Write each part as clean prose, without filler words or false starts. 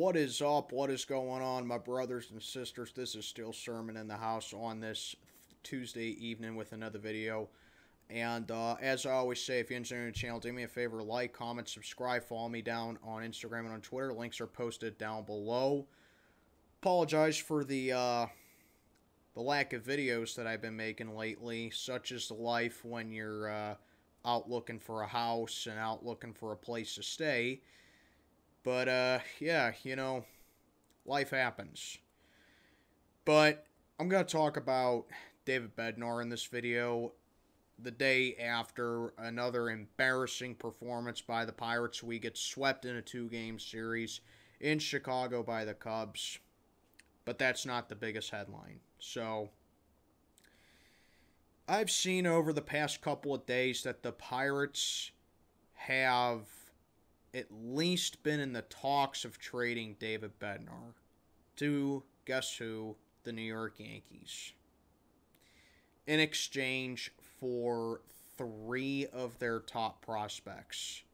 What is up? What is going on, my brothers and sisters? This is still Sermon in the House on this Tuesday evening with another video. And as I always say, if you're enjoying the channel, do me a favor, like, comment, subscribe, follow me down on Instagram and on Twitter. Links are posted down below. Apologize for the lack of videos that I've been making lately. Such is the life when you're out looking for a house and out looking for a place to stay. But, yeah, you know, life happens. But I'm going to talk about David Bednar in this video. The day after another embarrassing performance by the Pirates, we get swept in a 2-game series in Chicago by the Cubs. But that's not the biggest headline. So, I've seen over the past couple of days that the Pirates have at least been in the talks of trading David Bednar to, guess who, the New York Yankees, in exchange for 3 of their top prospects.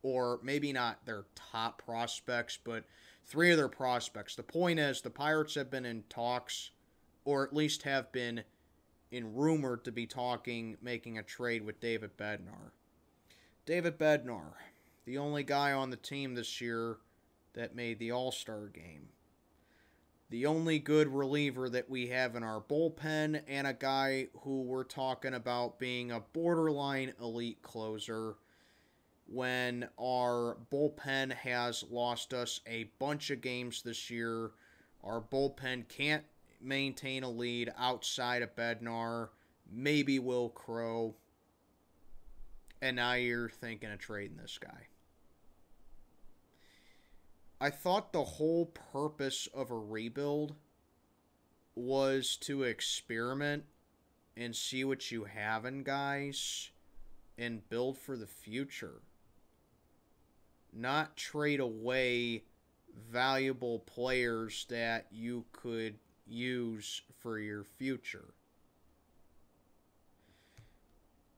Or maybe not their top prospects, but 3 of their prospects. The point is, the Pirates have been in talks, or at least have been in rumored to be talking, making a trade with David Bednar. David Bednar, the only guy on the team this year that made the All-Star game. The only good reliever that we have in our bullpen, and a guy who we're talking about being a borderline elite closer when our bullpen has lost us a bunch of games this year. Our bullpen can't maintain a lead outside of Bednar, maybe Will Crow, and now you're thinking of trading this guy. I thought the whole purpose of a rebuild was to experiment and see what you have in guys and build for the future. Not trade away valuable players that you could use for your future.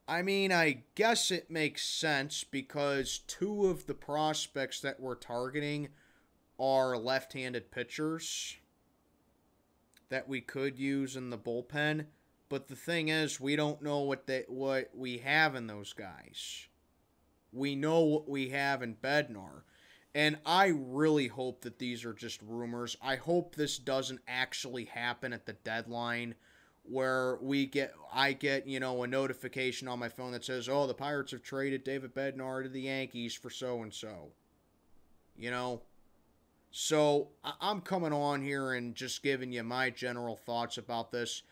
I mean, I guess it makes sense because 2 of the prospects that we're targeting are left-handed pitchers that we could use in the bullpen. But the thing is, we don't know what we have in those guys. We know what we have in Bednar. And I really hope that these are just rumors. I hope this doesn't actually happen at the deadline where I get, you know, a notification on my phone that says, oh, the Pirates have traded David Bednar to the Yankees for so-and-so. You know? So, I'm coming on here and just giving you my general thoughts about this.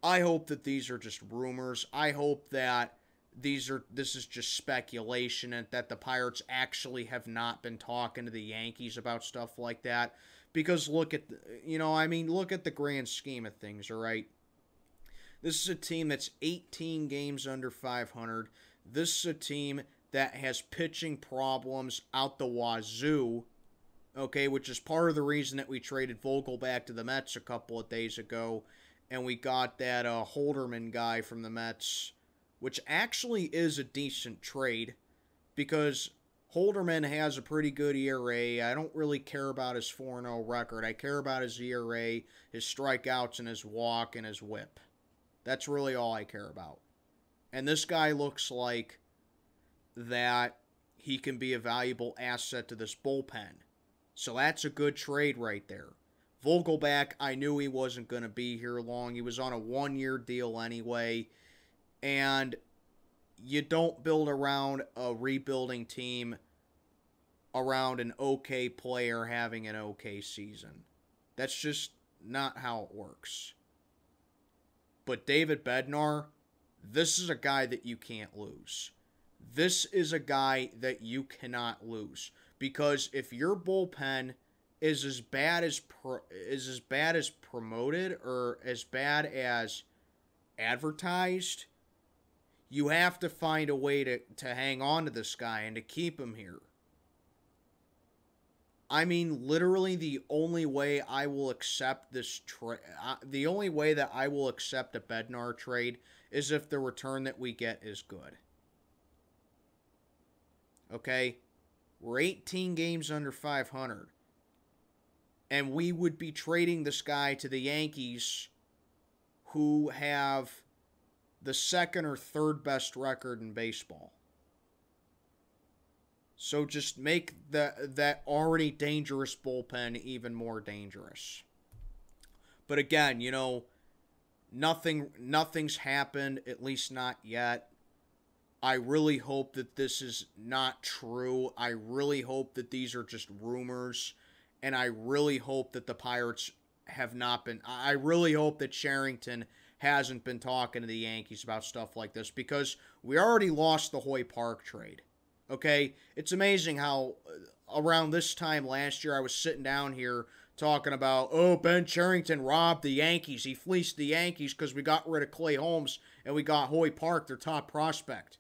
I hope that these are just rumors. I hope that this is just speculation and that the Pirates actually have not been talking to the Yankees about stuff like that. Because look at, look at the grand scheme of things, all right? This is a team that's 18 games under 500. This is a team that has pitching problems out the wazoo, okay, which is part of the reason that we traded Vogel back to the Mets a couple of days ago, and we got that Holderman guy from the Mets, which actually is a decent trade because Holderman has a pretty good ERA. I don't really care about his 4-0 record. I care about his ERA, his strikeouts, and his walk, and his whip. That's really all I care about. And this guy looks like that he can be a valuable asset to this bullpen. So that's a good trade right there. Vogelback, I knew he wasn't going to be here long. He was on a 1-year deal anyway. And you don't build around a rebuilding team around an okay player having an okay season. That's just not how it works. But David Bednar, this is a guy that you can't lose. This is a guy that you cannot lose. Because if your bullpen is as bad as promoted or as bad as advertised, you have to find a way to hang on to this guy and to keep him here. I mean, literally the only way I will accept this the only way that I will accept a Bednar trade is if the return that we get is good. Okay? We're 18 games under 500. And we would be trading this guy to the Yankees, who have the second or third best record in baseball. So just make that already dangerous bullpen even more dangerous. But again, nothing's happened, at least not yet. I really hope that this is not true. I really hope that these are just rumors. And I really hope that the Pirates have not been... I really hope that Cherington hasn't been talking to the Yankees about stuff like this, because we already lost the Hoy Park trade. Okay? It's amazing how around this time last year I was sitting down here talking about, Ben Cherington robbed the Yankees. He fleeced the Yankees because we got rid of Clay Holmes and we got Hoy Park, their top prospect.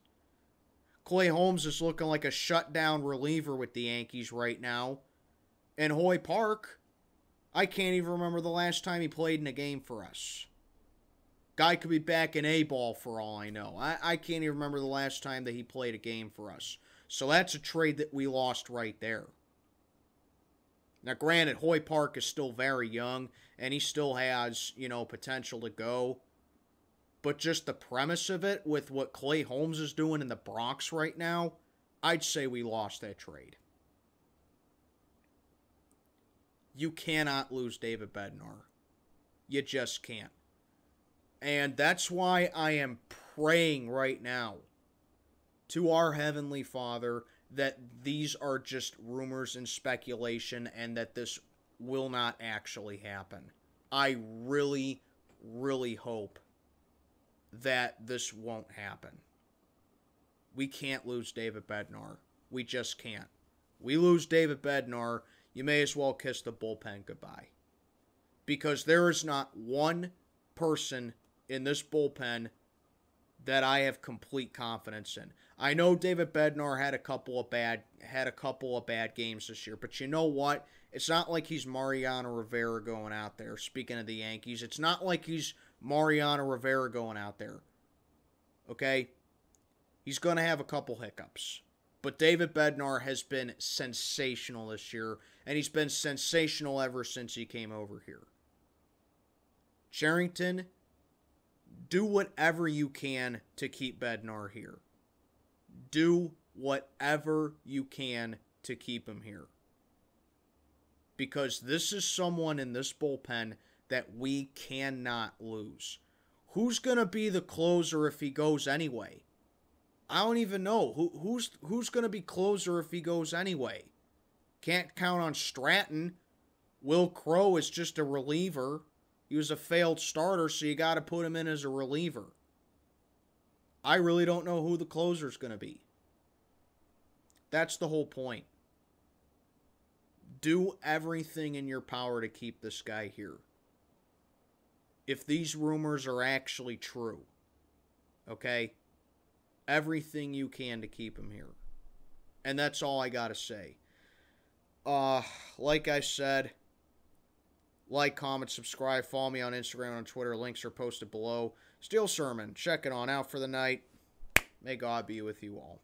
Clay Holmes is looking like a shutdown reliever with the Yankees right now. And Hoy Park, I can't even remember the last time he played in a game for us. Guy could be back in A-ball for all I know. I can't even remember the last time that he played a game for us. So that's a trade that we lost right there. Now, granted, Hoy Park is still very young, and he still has, potential to go. But just the premise of it, with what Clay Holmes is doing in the Bronx right now, I'd say we lost that trade. You cannot lose David Bednar. You just can't. And that's why I am praying right now to our Heavenly Father that these are just rumors and speculation and that this will not actually happen. I really, really hope that this won't happen. We can't lose David Bednar. We just can't. We lose David Bednar, you may as well kiss the bullpen goodbye. Because there is not one person in this bullpen that I have complete confidence in. I know David Bednar had a couple of bad games this year, but you know what? It's not like he's Mariano Rivera going out there. Speaking of the Yankees, it's not like he's Mariano Rivera going out there. Okay? He's going to have a couple hiccups. But David Bednar has been sensational this year, and he's been sensational ever since he came over here. Cherington, do whatever you can to keep Bednar here. Do whatever you can to keep him here. Because this is someone in this bullpen that we cannot lose. Who's going to be the closer if he goes anyway? I don't even know. Who's going to be closer if he goes anyway? Can't count on Stratton. Will Crow is just a reliever. He was a failed starter, so you got to put him in as a reliever. I really don't know who the closer is going to be. That's the whole point. Do everything in your power to keep this guy here. If these rumors are actually true, okay? Everything you can to keep him here. And that's all I got to say. Like I said, like, comment, subscribe, follow me on Instagram and on Twitter. Links are posted below. Steel Sermon, check it on out for the night. May God be with you all.